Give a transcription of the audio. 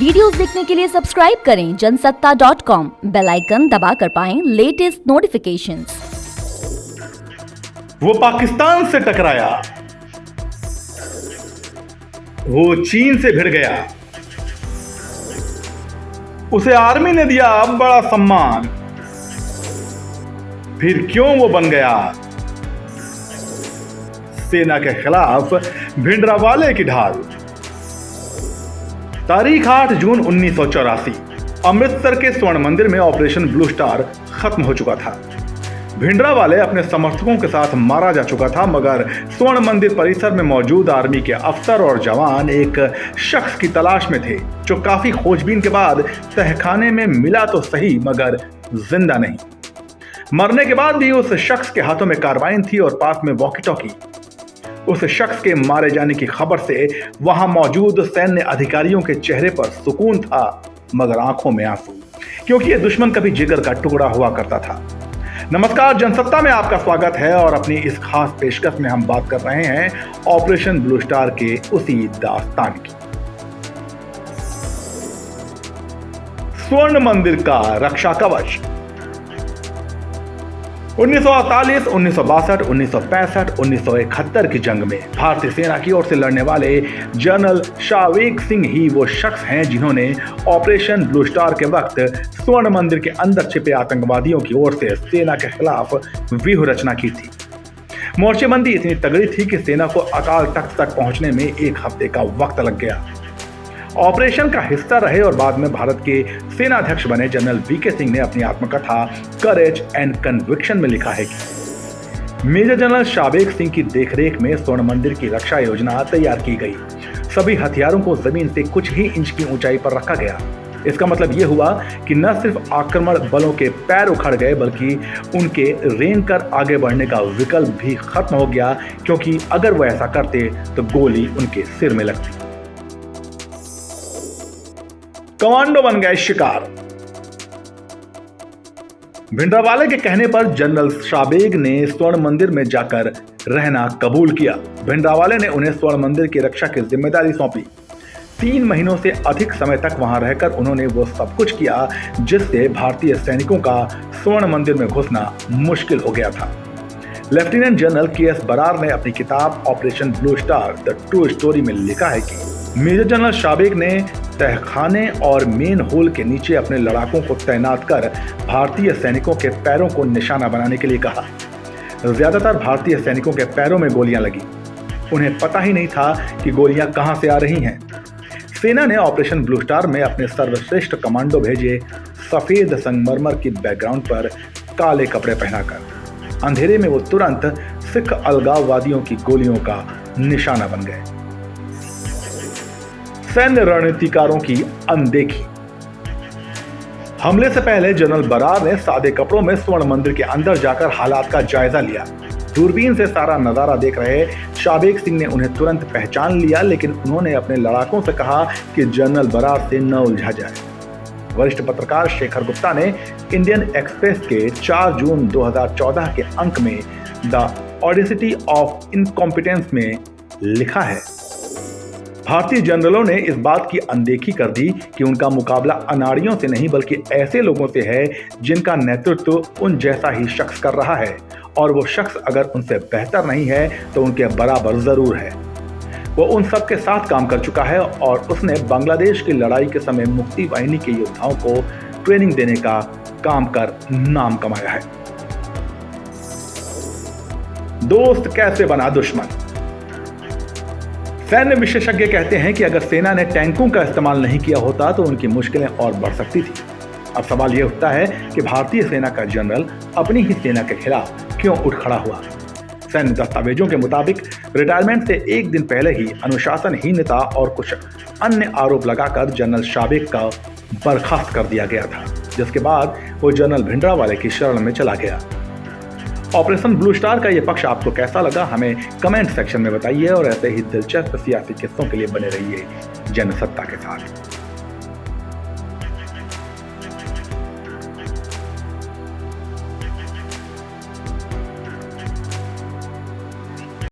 Videos देखने के लिए सब्सक्राइब करें जनसत्ता.com, बेल आइकन दबाकर पाएं लेटेस्ट नोटिफिकेशंस। वो पाकिस्तान से टकराया, वो चीन से भिड़ गया, उसे आर्मी ने दिया बड़ा सम्मान, फिर क्यों वो बन गया सेना के खिलाफ भिंडरावाले की ढाल। तारीख 8 जून 1984। अमृतसर के स्वर्ण मंदिर में ऑपरेशन ब्लू स्टार खत्म हो चुका था। भिंडरावाले अपने समर्थकों के साथ मारा जा चुका था, मगर स्वर्ण मंदिर परिसर में मौजूद आर्मी के अफसर और जवान एक शख्स की तलाश में थे जो काफी खोजबीन के बाद तहखाने में मिला तो सही मगर जिंदा नहीं। मरने के बाद भी उस शख्स के हाथों में कार्बाइन थी और पास में वॉकी टॉकी। उस शख्स के मारे जाने की खबर से वहां मौजूद सैन्य अधिकारियों के चेहरे पर सुकून था मगर आंखों में आंसू, क्योंकि यह दुश्मन कभी जिगर का टुकड़ा हुआ करता था। नमस्कार, जनसत्ता में आपका स्वागत है और अपनी इस खास पेशकश में हम बात कर रहे हैं ऑपरेशन ब्लू स्टार के उसी दास्तान की। स्वर्ण मंदिर का रक्षा कवच। 1948, 1962, 1965, 1971 की जंग में भारतीय सेना की ओर से लड़ने वाले जनरल शाहवेग सिंह ही वो शख्स हैं जिन्होंने ऑपरेशन ब्लू स्टार के वक्त स्वर्ण मंदिर के अंदर छिपे आतंकवादियों की ओर से सेना के खिलाफ व्यूह रचना की थी। मोर्चेबंदी इतनी तगड़ी थी कि सेना को अकाल तख्त तक पहुंचने में 1 हफ्ते का वक्त लग गया। ऑपरेशन का हिस्सा रहे और बाद में भारत के सेनाध्यक्ष बने जनरल वीके सिंह ने अपनी आत्मकथा करेज एंड कन्विक्शन में लिखा है कि मेजर जनरल शाहवेग सिंह की देखरेख में स्वर्ण मंदिर की रक्षा योजना तैयार की गई। सभी हथियारों को जमीन से कुछ ही इंच की ऊंचाई पर रखा गया। इसका मतलब यह हुआ कि न सिर्फ आक्रमण बलों के पैर उखड़ गए बल्कि उनके रेंग कर आगे बढ़ने का विकल्प भी खत्म हो गया, क्योंकि अगर वो ऐसा करते तो गोली उनके सिर में लगती। कमांडो बन गए शिकार। भिंडरावाले के कहने पर जनरल शाहवेग ने स्वर्ण मंदिर में जाकर रहना कबूल किया। भिंडरावाले ने उन्हें स्वर्ण मंदिर की रक्षा की जिम्मेदारी सौंपी। 3 महीनों से अधिक समय तक वहां रहकर उन्होंने वो सब कुछ किया जिससे भारतीय सैनिकों का स्वर्ण मंदिर में घुसना मुश्किल हो गया था। Lieutenant general KS. बरार ने अपनी किताब operation blue star the true story में लिखा है कि मेजर जनरल शाहवेग ने तहखाने और मेन होल के नीचे अपने लड़ाकों को तैनात कर भारतीय सैनिकों के पैरों को निशाना बनाने के लिए कहा। ज्यादातर भारतीय सैनिकों के पैरों में गोलियां लगी। उन्हें पता ही नहीं था कि गोलियां कहां से आ रही हैं। सेना ने ऑपरेशन ब्लू स्टार में अपने सर्वश्रेष्ठ कमांडो भेजे, सफेद संगमरमर की बैकग्राउंड पर काले कपड़े पहनाकर। अंधेरे में वो तुरंत सिख अलगाववादियों की गोलियों का निशाना बन गए। सैन्य रणनीतिकारों की अनदेखी। हमले से पहले जनरल बरार ने सादे कपड़ों में स्वर्ण मंदिर के अंदर जाकर हालात का जायजा लिया। दूरबीन से सारा नजारा देख रहे शाहवेग सिंह ने उन्हें तुरंत पहचान लिया, लेकिन उन्होंने अपने लड़ाकों से कहा कि जनरल बरार से न उलझा जाए। वरिष्ठ पत्रकार शेखर गुप्ता ने इंडियन एक्सप्रेस के 4 जून 2014 के अंक में द ऑडेसिटी ऑफ इनकॉम्पिटेंस में लिखा है, भारतीय जनरलों ने इस बात की अनदेखी कर दी कि उनका मुकाबला अनाड़ियों से नहीं बल्कि ऐसे लोगों से है जिनका नेतृत्व उन जैसा ही शख्स कर रहा है, और वो शख्स अगर उनसे बेहतर नहीं है तो उनके बराबर जरूर है। वो उन सब के साथ काम कर चुका है और उसने बांग्लादेश की लड़ाई के समय मुक्ति वाहिनी के योद्धाओं को ट्रेनिंग देने का काम कर नाम कमाया है। दोस्त कैसे बना दुश्मन। सैन्य विशेषज्ञ कहते हैं कि अगर सेना ने टैंकों का इस्तेमाल नहीं किया होता तो उनकी मुश्किलें और बढ़ सकती थी। अब सवाल यह उठता है कि भारतीय सेना का जनरल अपनी ही सेना के खिलाफ क्यों उठ खड़ा हुआ। सैन्य दस्तावेजों के मुताबिक रिटायरमेंट से 1 दिन पहले ही अनुशासनहीनता और कुछ अन्य आरोप लगाकर जनरल शाहवेग का बर्खास्त कर दिया गया था, जिसके बाद वो जनरल भिंडरावाले की शरण में चला गया। ऑपरेशन ब्लू स्टार का यह पक्ष आपको कैसा लगा, हमें कमेंट सेक्शन में बताइए और ऐसे ही दिलचस्प सियासी किस्सों के लिए बने रहिए जनसत्ता के साथ।